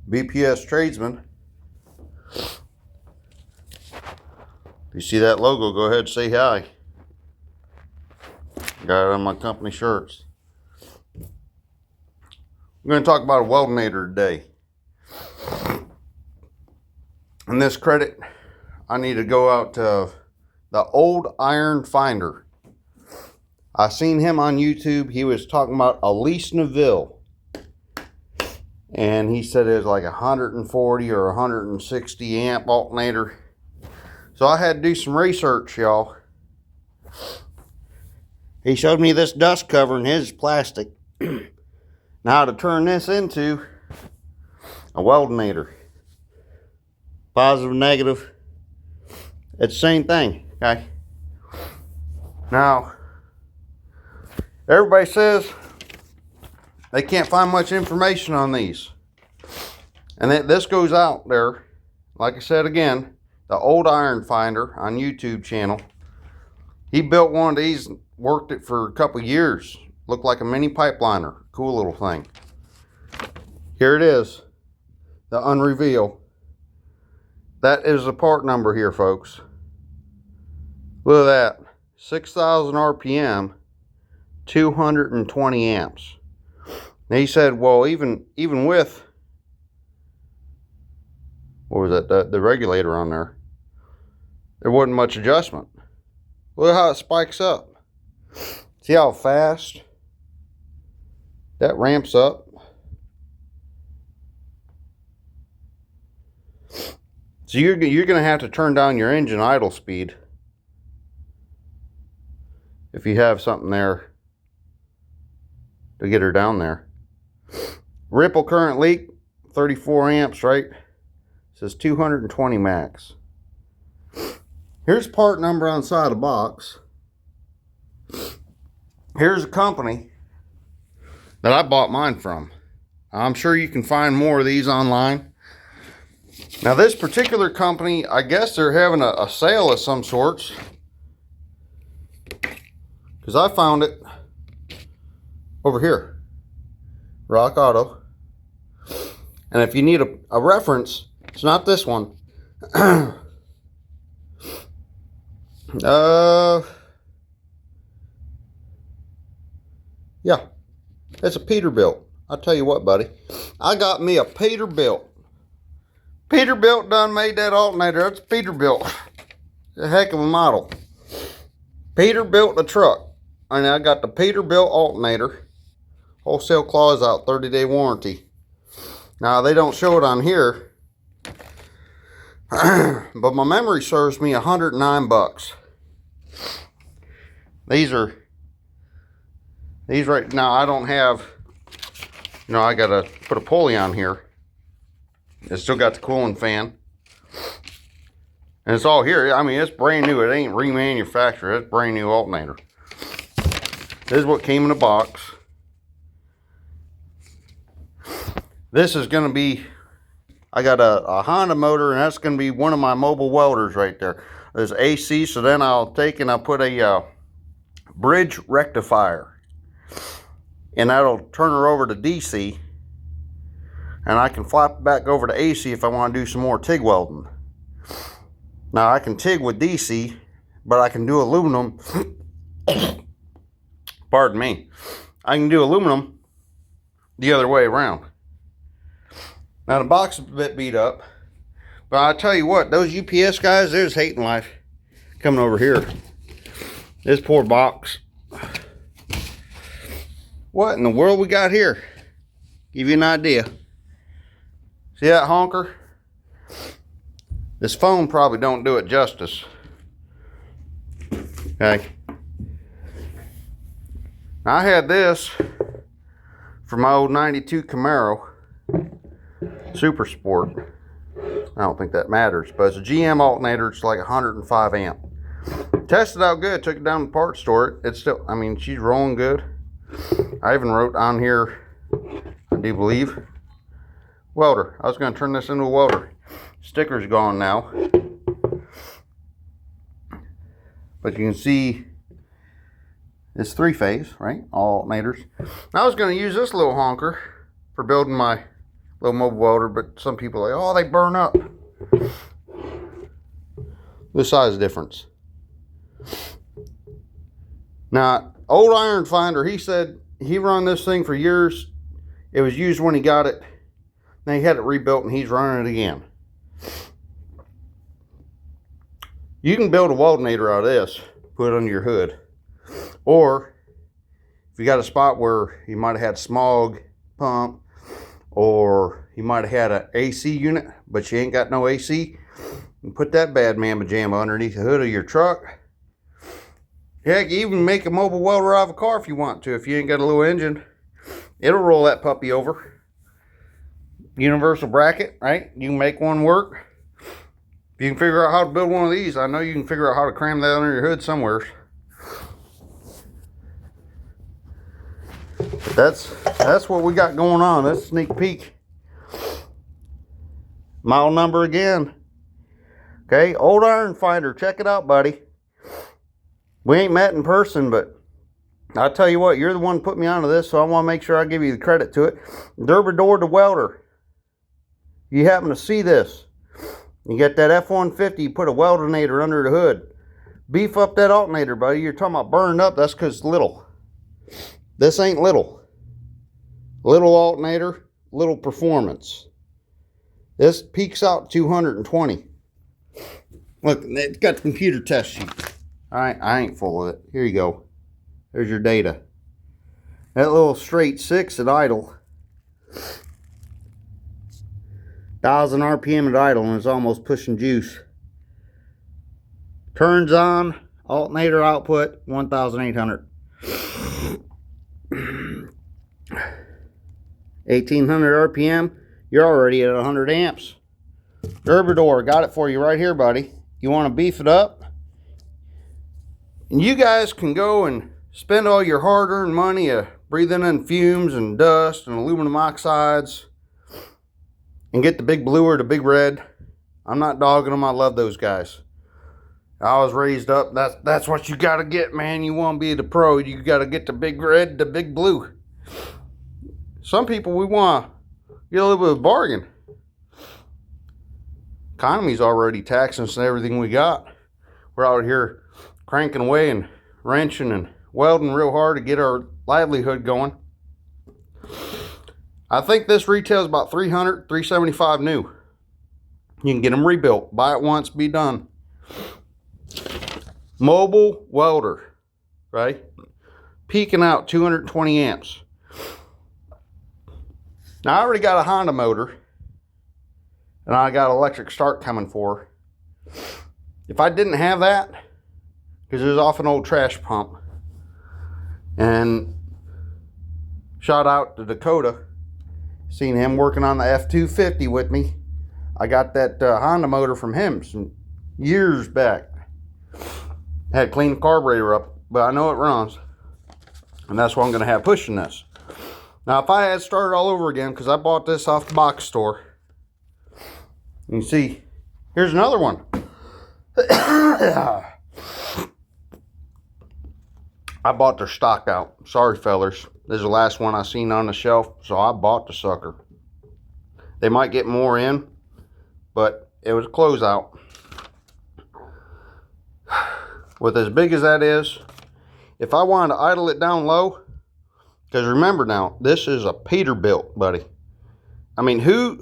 BPS TRADESMAN. If you see that logo, go ahead and say hi. Got it on my company shirts. I'm going to talk about a Weldenator today. In this credit, I need to go out to the Old Iron Finder. I seen him on YouTube. He was talking about a Lease Neville. And he said it was like 140 or 160 amp alternator. So I had to do some research, y'all. He showed me this dust cover and his plastic. Now to turn this into a Weldenator. Positive, negative. It's the same thing, okay? Now, everybody says they can't find much information on these. And this goes out there, like I said again, the Old Iron Finder on YouTube channel. He built one of these, worked it for a couple years. Looked like a mini pipeliner. Cool little thing. Here it is, the unreveal. That is the part number here, folks. Look at that, 6,000 RPM, 220 amps. And he said, well, even with, what was that, the regulator on there, there wasn't much adjustment. Look how it spikes up. See how fast that ramps up? So you're going to have to turn down your engine idle speed if you have something there to get her down there. Ripple current leak, 34 amps, right? It says 220 max. Here's part number on the side of the box. Here's a company that I bought mine from. I'm sure you can find more of these online. Now this particular company, I guess they're having a sale of some sorts, because I found it over here, Rock Auto. And if you need a reference, it's not this one. Yeah, it's a Peterbilt. I'll tell you what, buddy, I got me a Peterbilt. Peterbilt done made that alternator. That's Peterbilt. It's a heck of a model. Peterbilt the truck. And I got the Peterbilt alternator. Wholesale clause out, 30-day warranty. Now they don't show it on here, but my memory serves me 109 bucks. These right now, I don't have, I gotta put a pulley on here. It's still got the cooling fan. And it's all here. I mean, it's brand new. It ain't remanufactured. It's brand new alternator. This is what came in the box. This is going to be, I got a Honda motor, and that's going to be one of my mobile welders right there. There's AC, so then I'll take and I'll put a bridge rectifier. And that'll turn her over to DC. And I can flip it back over to AC if I want to do some more TIG welding. Now I can TIG with DC, but I can do aluminum. Pardon me. I can do aluminum the other way around. Now the box is a bit beat up, but I tell you what, those UPS guys, they're just hating life coming over here. This poor box. What in the world we got here? Give you an idea. See that honker? This foam probably don't do it justice. Okay. Now I had this for my old 92 Camaro Super Sport. I don't think that matters, but it's a GM alternator. It's like 105 amp. Tested out good. Took it down to the parts store. It's still, I mean, she's rolling good. I even wrote on here, I do believe, welder. I was going to turn this into a welder. Sticker's gone now. But you can see it's 3-phase, right? All alternators. I was going to use this little honker for building my little mobile welder, but some people are like, oh, they burn up. The size difference. Now, old iron finder, he said he run this thing for years. It was used when he got it. Then he had it rebuilt and he's running it again. You can build a Weldenator out of this, put it under your hood. Or if you got a spot where you might have had smog pump, or you might have had an AC unit, but you ain't got no AC, you put that bad mamma jamma underneath the hood of your truck. Heck, you even make a mobile welder out of a car if you want to. If you ain't got a little engine, it'll roll that puppy over. Universal bracket, right? You can make one work. If you can figure out how to build one of these, I know you can figure out how to cram that under your hood somewhere. But that's what we got going on. That's a sneak peek. Model number again. Okay, old iron finder. Check it out, buddy. We ain't met in person, but I'll tell you what, you're the one who put me onto this, so I want to make sure I give you the credit to it. Derby-door to welder. You happen to see this. You get that F-150, you put a Weldenator under the hood. Beef up that alternator, buddy. You're talking about burning up, that's because it's little. This ain't little. Little alternator, little performance. This peaks out 220. Look, it's got the computer test sheet. Alright, I ain't full of it. Here you go. There's your data. That little straight 6 at idle. 1,000 RPM at idle, and it's almost pushing juice. Turns on, alternator output, 1,800. 1,800 RPM, you're already at 100 amps. Derby-door, got it for you right here, buddy. You want to beef it up? And you guys can go and spend all your hard-earned money breathing in fumes and dust and aluminum oxides and get the big blue or the big red. I'm not dogging them. I love those guys. I was raised up. That's what you got to get, man. You want to be the pro. You got to get the big red, the big blue. Some people, we want to get a little bit of a bargain. Economy's already taxing us and everything we got. We're out here cranking away and wrenching and welding real hard to get our livelihood going. I think this retails about $300, $375 new. You can get them rebuilt. Buy it once, be done. Mobile welder, right? Peaking out 220 amps. Now I already got a Honda motor, and I got electric start coming for her. If I didn't have that, because it was off an old trash pump, and shout out to Dakota, seen him working on the F-250 with me. I got that Honda motor from him some years back. Had to clean the carburetor up, but I know it runs, and that's what I'm going to have pushing this. Now, if I had started all over again, because I bought this off the box store, you can see, here's another one. I bought their stock out. Sorry, fellers. This is the last one I seen on the shelf, so I bought the sucker. They might get more in, but it was a closeout. With as big as that is, if I wanted to idle it down low, because remember now, this is a Peterbilt, buddy. I mean, who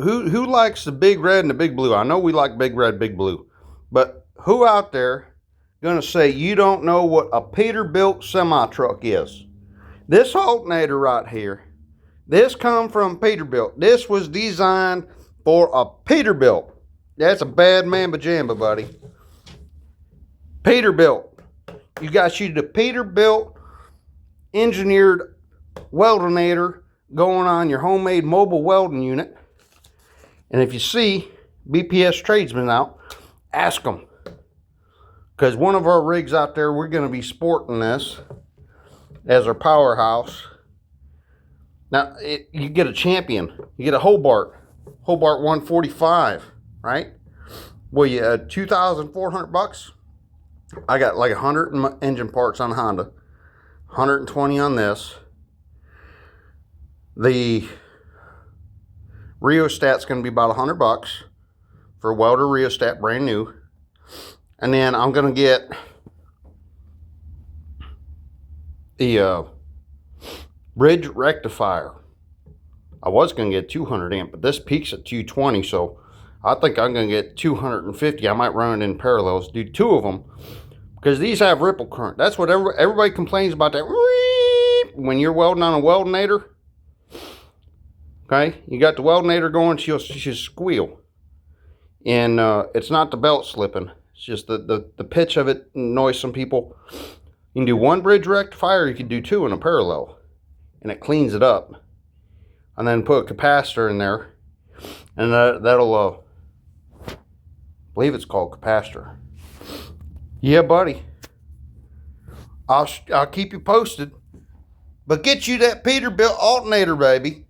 likes the big red and the big blue? I know we like big red, big blue, but who out there gonna say you don't know what a Peterbilt semi-truck is? This alternator right here, this come from Peterbilt. This was designed for a Peterbilt. That's a bad mamma jamba, buddy. Peterbilt. You got you the Peterbilt engineered Weldenator going on your homemade mobile welding unit. And if you see BPS TRADESMAN out, ask them. Because one of our rigs out there, we're going to be sporting this as our powerhouse. Now, you get a Champion. You get a Hobart 145, right? Well, you 2,400 bucks. I got like 100 in my engine parts on Honda, 120 on this. The Rheostat's going to be about $100 for a welder rheostat, brand new. And then I'm going to get the bridge rectifier. I was going to get 200 amp, but this peaks at 220, so I think I'm going to get 250. I might run it in parallels, do 2 of them, because these have ripple current. That's what everybody complains about, that when you're welding on a Weldenator. Okay, you got the Weldenator going, she'll squeal. And it's not the belt slipping, it's just the pitch of it annoys some people. You can do 1 bridge rectifier, you can do 2 in a parallel, and it cleans it up. And then put a capacitor in there, and that'll, I believe it's called capacitor. Yeah, buddy. I'll keep you posted. But get you that Peterbilt alternator, baby.